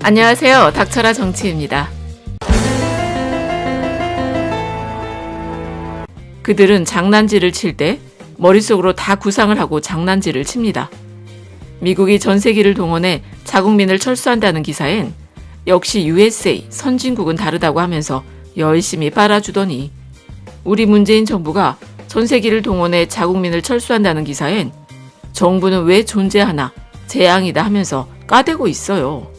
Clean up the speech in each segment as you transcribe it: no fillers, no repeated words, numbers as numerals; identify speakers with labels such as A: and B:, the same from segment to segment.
A: 안녕하세요. 닥쳐라 정치입니다. 그들은 장난질을 칠 때 머릿속으로 다 구상을 하고 장난질을 칩니다. 미국이 전세기를 동원해 자국민을 철수한다는 기사엔 역시 USA, 선진국은 다르다고 하면서 열심히 빨아주더니 우리 문재인 정부가 전세기를 동원해 자국민을 철수한다는 기사엔 정부는 왜 존재하나 재앙이다 하면서 까대고 있어요.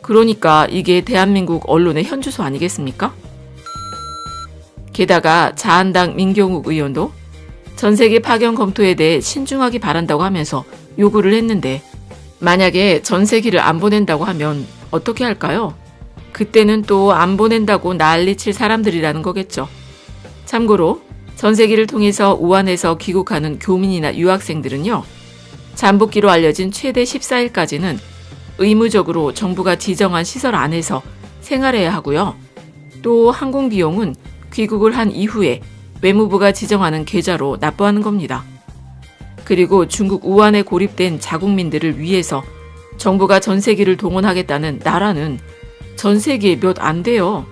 A: 그러니까 이게 대한민국 언론의 현주소 아니겠습니까? 게다가 자한당 민경욱 의원도 전세기 파견 검토에 대해 신중하기 바란다고 하면서 요구를 했는데 만약에 전세기를 안 보낸다고 하면 어떻게 할까요? 그때는 또 안 보낸다고 난리칠 사람들이라는 거겠죠. 참고로 전세기를 통해서 우한에서 귀국하는 교민이나 유학생들은요. 잠복기로 알려진 최대 14일까지는 의무적으로 정부가 지정한 시설 안에서 생활해야 하고요. 또 항공 비용은 귀국을 한 이후에 외무부가 지정하는 계좌로 납부하는 겁니다. 그리고 중국 우한에 고립된 자국민들을 위해서 정부가 전세기를 동원하겠다는 나라는 전세기에 몇 안 돼요.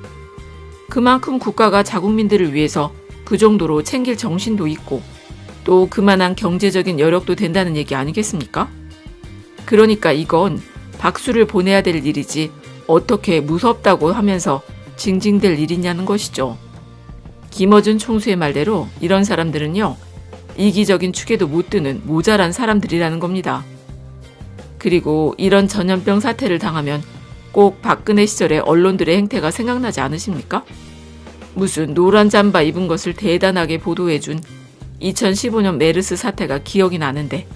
A: 그만큼 국가가 자국민들을 위해서 그 정도로 챙길 정신도 있고 또 그만한 경제적인 여력도 된다는 얘기 아니겠습니까? 그러니까 이건 박수를 보내야 될 일이지 어떻게 무섭다고 하면서 징징댈 일이냐는 것이죠. 김어준 총수의 말대로 이런 사람들은요. 이기적인 축에도 못 드는 모자란 사람들이라는 겁니다. 그리고 이런 전염병 사태를 당하면 꼭 박근혜 시절의 언론들의 행태가 생각나지 않으십니까? 무슨 노란 잠바 입은 것을 대단하게 보도해준 2015년 메르스 사태가 기억이 나는데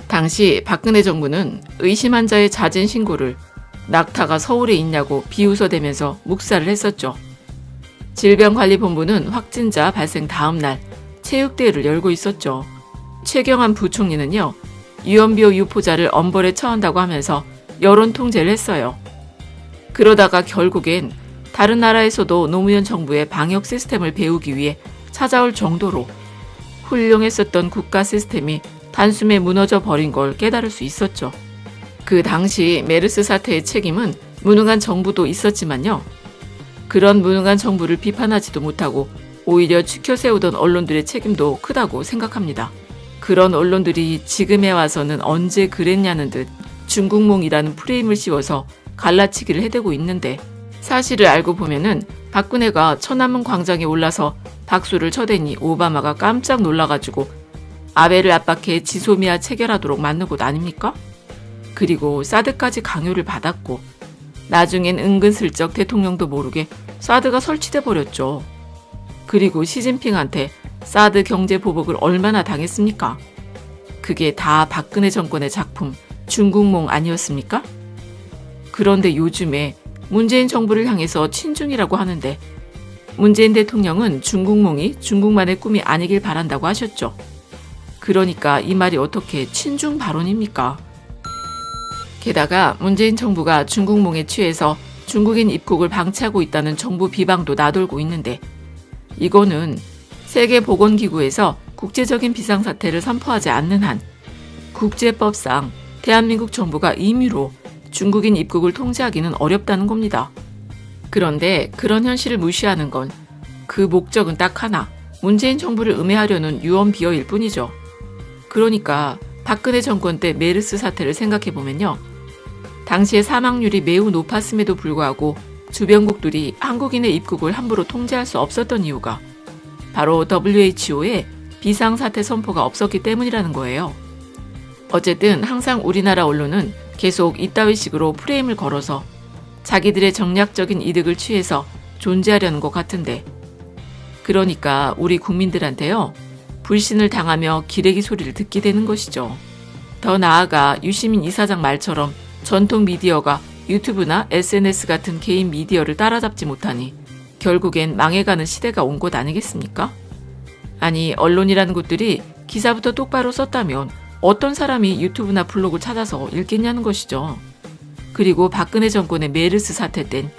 A: 당시 박근혜 정부는 의심 환자의 자진 신고를 낙타가 서울에 있냐고 비웃어대면서 묵살을 했었죠. 질병관리본부는 확진자 발생 다음 날 체육대회를 열고 있었죠. 최경환 부총리는요. 유언비어 유포자를 엄벌에 처한다고 하면서 여론 통제를 했어요. 그러다가 결국엔 다른 나라에서도 노무현 정부의 방역 시스템을 배우기 위해 찾아올 정도로 훌륭했었던 국가 시스템이 단숨에 무너져 버린 걸 깨달을 수 있었죠. 그 당시 메르스 사태의 책임은 무능한 정부도 있었지만요. 그런 무능한 정부를 비판하지도 못하고 오히려 추켜세우던 언론들의 책임도 크다고 생각합니다. 그런 언론들이 지금에 와서는 언제 그랬냐는 듯 중국몽이라는 프레임을 씌워서 갈라치기를 해대고 있는데 사실을 알고 보면은 박근혜가 천안문 광장에 올라서 박수를 쳐대니 오바마가 깜짝 놀라가지고 아베를 압박해 지소미아 체결하도록 만든 곳 아닙니까? 그리고 사드까지 강요를 받았고 나중엔 은근슬쩍 대통령도 모르게 사드가 설치돼 버렸죠. 그리고 시진핑한테 사드 경제 보복을 얼마나 당했습니까? 그게 다 박근혜 정권의 작품 중국몽 아니었습니까? 그런데 요즘에 문재인 정부를 향해서 친중이라고 하는데 문재인 대통령은 중국몽이 중국만의 꿈이 아니길 바란다고 하셨죠. 그러니까 이 말이 어떻게 친중 발언입니까? 게다가 문재인 정부가 중국몽에 취해서 중국인 입국을 방치하고 있다는 정부 비방도 나돌고 있는데 이거는 세계보건기구에서 국제적인 비상사태를 선포하지 않는 한 국제법상 대한민국 정부가 임의로 중국인 입국을 통제하기는 어렵다는 겁니다. 그런데 그런 현실을 무시하는 건 그 목적은 딱 하나, 문재인 정부를 음해하려는 유언비어일 뿐이죠. 그러니까 박근혜 정권 때 메르스 사태를 생각해보면요. 당시에 사망률이 매우 높았음에도 불구하고 주변국들이 한국인의 입국을 함부로 통제할 수 없었던 이유가 바로 WHO의 비상사태 선포가 없었기 때문이라는 거예요. 어쨌든 항상 우리나라 언론은 계속 이따위 식으로 프레임을 걸어서 자기들의 정략적인 이득을 취해서 존재하려는 것 같은데 그러니까 우리 국민들한테요. 불신을 당하며 기레기 소리를 듣게 되는 것이죠. 더 나아가 유시민 이사장 말처럼 전통 미디어가 유튜브나 SNS 같은 개인 미디어를 따라잡지 못하니 결국엔 망해가는 시대가 온 것 아니겠습니까? 아니 언론이라는 곳들이 기사부터 똑바로 썼다면 어떤 사람이 유튜브나 블로그를 찾아서 읽겠냐는 것이죠. 그리고 박근혜 정권의 메르스 사태 땐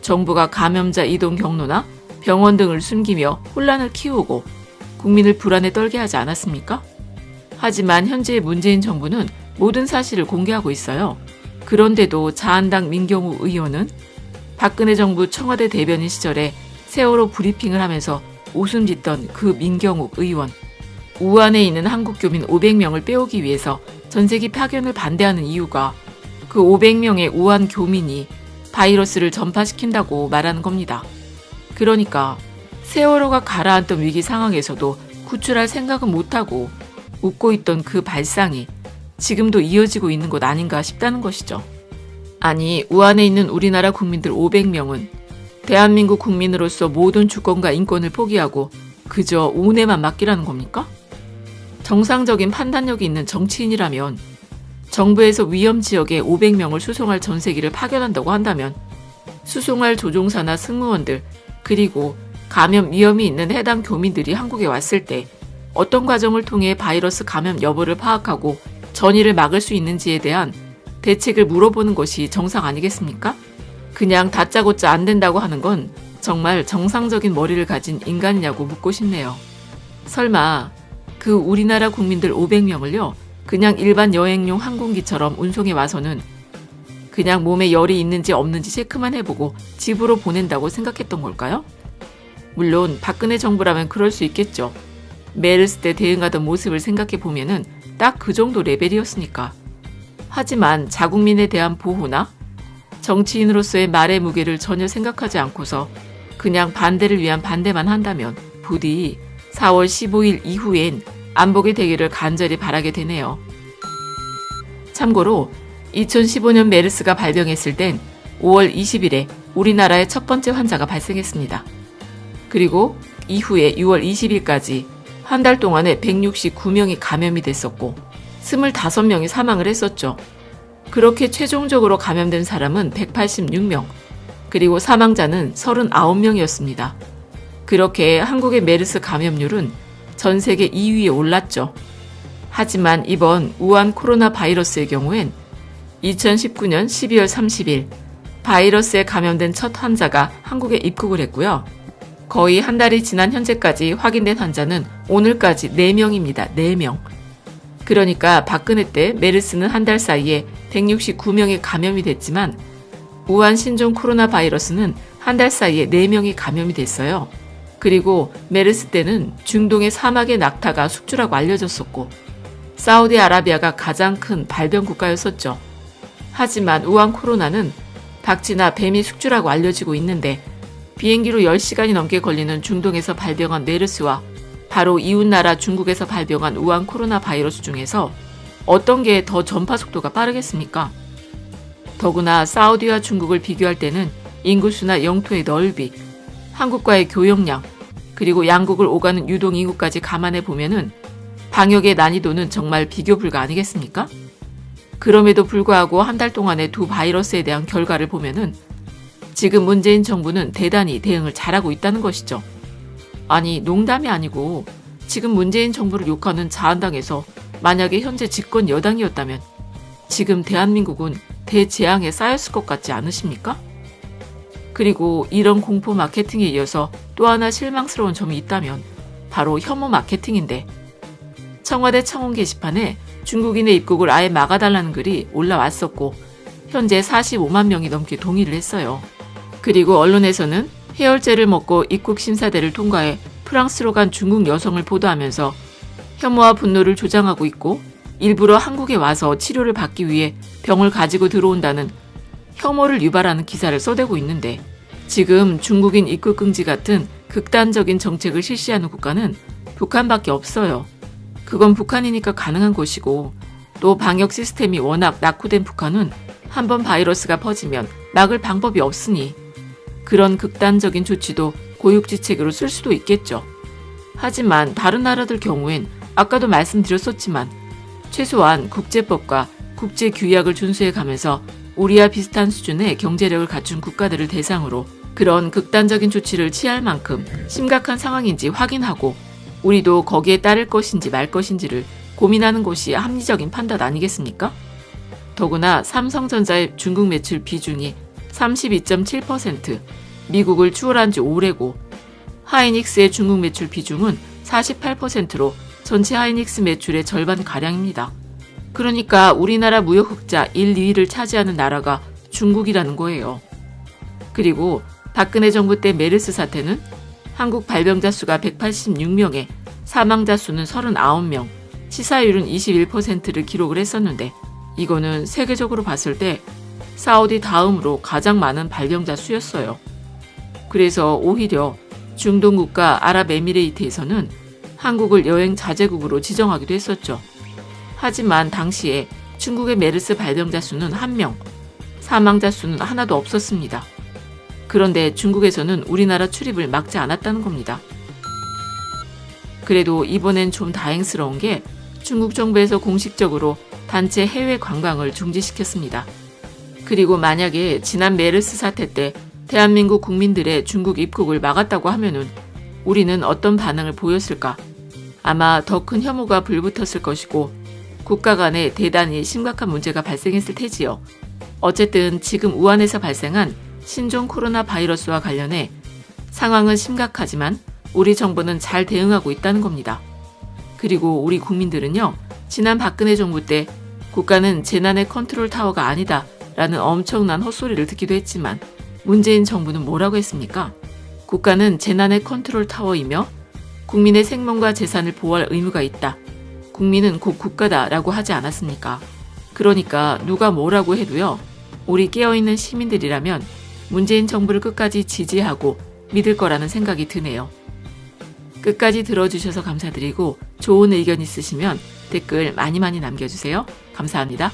A: 정부가 감염자 이동 경로나 병원 등을 숨기며 혼란을 키우고 국민을 불안에 떨게 하지 않았습니까? 하지만 현재의 문재인 정부는 모든 사실을 공개하고 있어요. 그런데도 자한당 민경욱 의원은 박근혜 정부 청와대 대변인 시절에 세월호 브리핑을 하면서 웃음 짓던 그 민경욱 의원, 우한에 있는 한국 교민 500명을 빼오기 위해서 전세기 파견을 반대하는 이유가 그 500명의 우한 교민이 바이러스를 전파시킨다고 말하는 겁니다. 그러니까 세월호가 가라앉던 위기 상황에서도 구출할 생각은 못하고 웃고 있던 그 발상이 지금도 이어지고 있는 것 아닌가 싶다는 것이죠. 아니, 우한에 있는 우리나라 국민들 500명은 대한민국 국민으로서 모든 주권과 인권을 포기하고 그저 운에만 맡기라는 겁니까? 정상적인 판단력이 있는 정치인이라면 정부에서 위험 지역에 500명을 수송할 전세기를 파견한다고 한다면 수송할 조종사나 승무원들 그리고 감염 위험이 있는 해당 교민들이 한국에 왔을 때 어떤 과정을 통해 바이러스 감염 여부를 파악하고 전이를 막을 수 있는지에 대한 대책을 물어보는 것이 정상 아니겠습니까? 그냥 다짜고짜 안 된다고 하는 건 정말 정상적인 머리를 가진 인간이냐고 묻고 싶네요. 설마 그 우리나라 국민들 500명을요 그냥 일반 여행용 항공기처럼 운송해 와서는 그냥 몸에 열이 있는지 없는지 체크만 해보고 집으로 보낸다고 생각했던 걸까요? 물론 박근혜 정부라면 그럴 수 있겠죠. 메르스 때 대응하던 모습을 생각해보면은 딱 그 정도 레벨이었으니까. 하지만 자국민에 대한 보호나 정치인으로서의 말의 무게를 전혀 생각하지 않고서 그냥 반대를 위한 반대만 한다면 부디 4월 15일 이후엔 안 보게 되기를 간절히 바라게 되네요. 참고로 2015년 메르스가 발병했을 땐 5월 20일에 우리나라에 첫 번째 환자가 발생했습니다. 그리고 이후에 6월 20일까지 한 달 동안에 169명이 감염이 됐었고 25명이 사망을 했었죠. 그렇게 최종적으로 감염된 사람은 186명, 그리고 사망자는 39명이었습니다. 그렇게 한국의 메르스 감염률은 전 세계 2위에 올랐죠. 하지만 이번 우한 코로나 바이러스의 경우엔 2019년 12월 30일 바이러스에 감염된 첫 환자가 한국에 입국을 했고요. 거의 한 달이 지난 현재까지 확인된 환자는 오늘까지 4명입니다. 4명. 그러니까 박근혜 때 메르스는 한 달 사이에 169명이 감염이 됐지만 우한 신종 코로나 바이러스는 한 달 사이에 4명이 감염이 됐어요. 그리고 메르스 때는 중동의 사막의 낙타가 숙주라고 알려졌었고 사우디아라비아가 가장 큰 발병 국가였었죠. 하지만 우한 코로나는 박쥐나 뱀이 숙주라고 알려지고 있는데 비행기로 10시간이 넘게 걸리는 중동에서 발병한 메르스와 바로 이웃나라 중국에서 발병한 우한 코로나 바이러스 중에서 어떤 게 더 전파 속도가 빠르겠습니까? 더구나 사우디와 중국을 비교할 때는 인구수나 영토의 넓이, 한국과의 교역량, 그리고 양국을 오가는 유동 인구까지 감안해 보면은 방역의 난이도는 정말 비교 불가 아니겠습니까? 그럼에도 불구하고 한 달 동안의 두 바이러스에 대한 결과를 보면은 지금 문재인 정부는 대단히 대응을 잘하고 있다는 것이죠. 아니, 농담이 아니고 지금 문재인 정부를 욕하는 자한당에서 만약에 현재 집권 여당이었다면 지금 대한민국은 대재앙에 쌓였을 것 같지 않으십니까? 그리고 이런 공포 마케팅에 이어서 또 하나 실망스러운 점이 있다면 바로 혐오 마케팅인데 청와대 청원 게시판에 중국인의 입국을 아예 막아달라는 글이 올라왔었고 현재 45만 명이 넘게 동의를 했어요. 그리고 언론에서는 해열제를 먹고 입국 심사대를 통과해 프랑스로 간 중국 여성을 보도하면서 혐오와 분노를 조장하고 있고 일부러 한국에 와서 치료를 받기 위해 병을 가지고 들어온다는 혐오를 유발하는 기사를 써대고 있는데 지금 중국인 입국 금지 같은 극단적인 정책을 실시하는 국가는 북한밖에 없어요. 그건 북한이니까 가능한 것이고 또 방역 시스템이 워낙 낙후된 북한은 한번 바이러스가 퍼지면 막을 방법이 없으니 그런 극단적인 조치도 고육지책으로 쓸 수도 있겠죠. 하지만 다른 나라들 경우엔 아까도 말씀드렸었지만 최소한 국제법과 국제규약을 준수해가면서 우리와 비슷한 수준의 경제력을 갖춘 국가들을 대상으로 그런 극단적인 조치를 취할 만큼 심각한 상황인지 확인하고 우리도 거기에 따를 것인지 말 것인지를 고민하는 것이 합리적인 판단 아니겠습니까? 더구나 삼성전자의 중국 매출 비중이 32.7%, 미국을 추월한 지 오래고 하이닉스의 중국 매출 비중은 48%로 전체 하이닉스 매출의 절반가량입니다. 그러니까 우리나라 무역 흑자 1, 2위를 차지하는 나라가 중국이라는 거예요. 그리고 박근혜 정부 때 메르스 사태는 한국 발병자 수가 186명에 사망자 수는 39명, 치사율은 21%를 기록을 했었는데 이거는 세계적으로 봤을 때 사우디 다음으로 가장 많은 발병자 수였어요. 그래서 오히려 중동 국가 아랍에미레이트에서는 한국을 여행 자제국으로 지정하기도 했었죠. 하지만 당시에 중국의 메르스 발병자 수는 1명, 사망자 수는 하나도 없었습니다. 그런데 중국에서는 우리나라 출입을 막지 않았다는 겁니다. 그래도 이번엔 좀 다행스러운 게 중국 정부에서 공식적으로 단체 해외 관광을 중지시켰습니다. 그리고 만약에 지난 메르스 사태 때 대한민국 국민들의 중국 입국을 막았다고 하면은 우리는 어떤 반응을 보였을까? 아마 더 큰 혐오가 불붙었을 것이고 국가 간에 대단히 심각한 문제가 발생했을 테지요. 어쨌든 지금 우한에서 발생한 신종 코로나 바이러스와 관련해 상황은 심각하지만 우리 정부는 잘 대응하고 있다는 겁니다. 그리고 우리 국민들은요, 지난 박근혜 정부 때 국가는 재난의 컨트롤 타워가 아니다 라는 엄청난 헛소리를 듣기도 했지만 문재인 정부는 뭐라고 했습니까? 국가는 재난의 컨트롤 타워이며 국민의 생명과 재산을 보호할 의무가 있다. 국민은 곧 국가다 라고 하지 않았습니까? 그러니까 누가 뭐라고 해도요, 우리 깨어있는 시민들이라면 문재인 정부를 끝까지 지지하고 믿을 거라는 생각이 드네요. 끝까지 들어주셔서 감사드리고 좋은 의견 있으시면 댓글 많이 남겨주세요. 감사합니다.